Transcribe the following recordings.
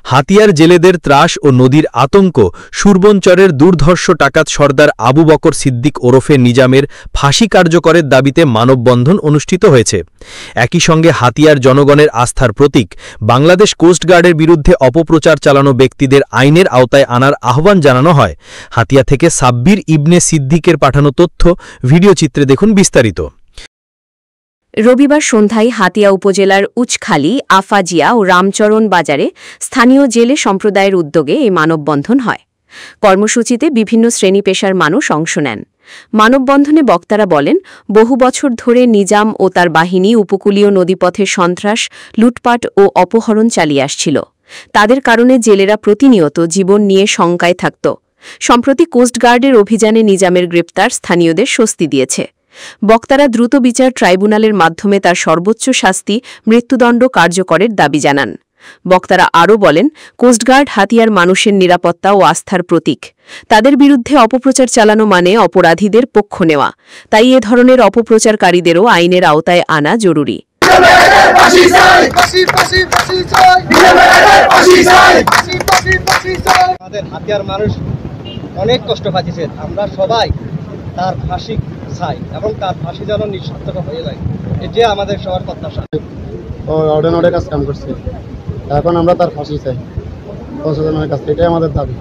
হাতিয়ার জেলেদের ত্রাস ও নদীর আতঙ্ক সুরবনচরের দুর্ধর্ষ ডাকাত সর্দার আবু বকর সিদ্দিক ওরফে নিজামের ফাঁসি কার্যকরের দাবিতে মানববন্ধন অনুষ্ঠিত হয়েছে। একই সঙ্গে হাতিয়ার জনগণের আস্থার প্রতীক বাংলাদেশ কোস্টগার্ডের বিরুদ্ধে অপপ্রচার চালানো ব্যক্তিদের আইনের আওতায় আনার আহ্বান জানানো হয়। হাতিয়া থেকে সাব্বির ইবনে সিদ্দিকের পাঠানো তথ্য ভিডিওচিত্রে দেখুন বিস্তারিত। রবিবার সন্ধ্যায় হাতিয়া উপজেলার উচখালী, আফাজিয়া ও রামচরণ বাজারে স্থানীয় জেলে সম্প্রদায়ের উদ্যোগে এই মানববন্ধন হয়। কর্মসূচিতে বিভিন্ন শ্রেণী পেশার মানুষ অংশ নেন। মানববন্ধনে বক্তারা বলেন, বহু বছর ধরে নিজাম ও তার বাহিনী উপকূলীয় নদীপথে সন্ত্রাস, লুটপাট ও অপহরণ চালিয়ে আসছিল। তাদের কারণে জেলেরা প্রতিনিয়ত জীবন নিয়ে শঙ্কায় থাকত। সম্প্রতি কোস্টগার্ডের অভিযানে নিজামের গ্রেপ্তার স্থানীয়দের স্বস্তি দিয়েছে। বক্তারা দ্রুত বিচার ট্রাইব্যুনালের মাধ্যমে তার সর্বোচ্চ শাস্তি, মৃত্যুদণ্ড কার্যকরের দাবি জানান। বক্তারা আরও বলেন, কোস্টগার্ড হাতিয়ার মানুষের নিরাপত্তা ও আস্থার প্রতীক। তাদের বিরুদ্ধে অপপ্রচার চালানো মানে অপরাধীদের পক্ষ নেওয়া। তাই এ ধরনের অপপ্রচারকারীদেরও আইনের আওতায় আনা জরুরি। হাতিয়ার মানুষ অনেক কষ্ট পাচ্ছে, আমরা সবাই তার ফাঁসি চাই এবং তার ফাঁসি যেন নিঃস্বার্থক হয়ে যায়, এটি আমাদের সবার প্রত্যাশা। অনেক কাজ কাম করছে, এখন আমরা তার ফাঁসি চাই প্রশাসনের কাছে, এটাই আমাদের দাবি।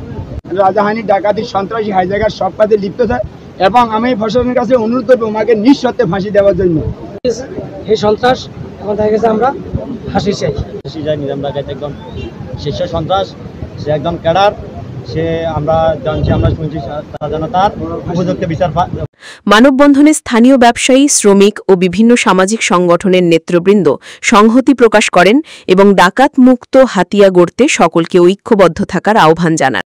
রাজাহানি, ডাকাতি, সন্ত্রাসী, হাইজাগার সব কাজে লিপ্ত থাকে এবং আমি প্রশাসনের কাছে অনুরোধ করবো আমাকে নিঃশর্তে ফাঁসি দেওয়ার জন্য। এই সন্ত্রাস এখন দেখা গেছে আমরা ফাঁসি চাই। ফাঁসি চাই, নিজাম ডাকাত একদম শীর্ষ সন্ত্রাস, সে একদম ক্যাডার, সে আমরা জানছি, আমরা শুনছি তারা যেন তার উপযুক্ত বিচার পায়। মানববন্ধনে স্থানীয় ব্যবসায়ী, শ্রমিক ও বিভিন্ন সামাজিক সংগঠনের নেতৃবৃন্দ সংহতি প্রকাশ করেন এবং ডাকাত মুক্ত হাতিয়া গড়তে সকলকে ঐক্যবদ্ধ থাকার আহ্বান জানান।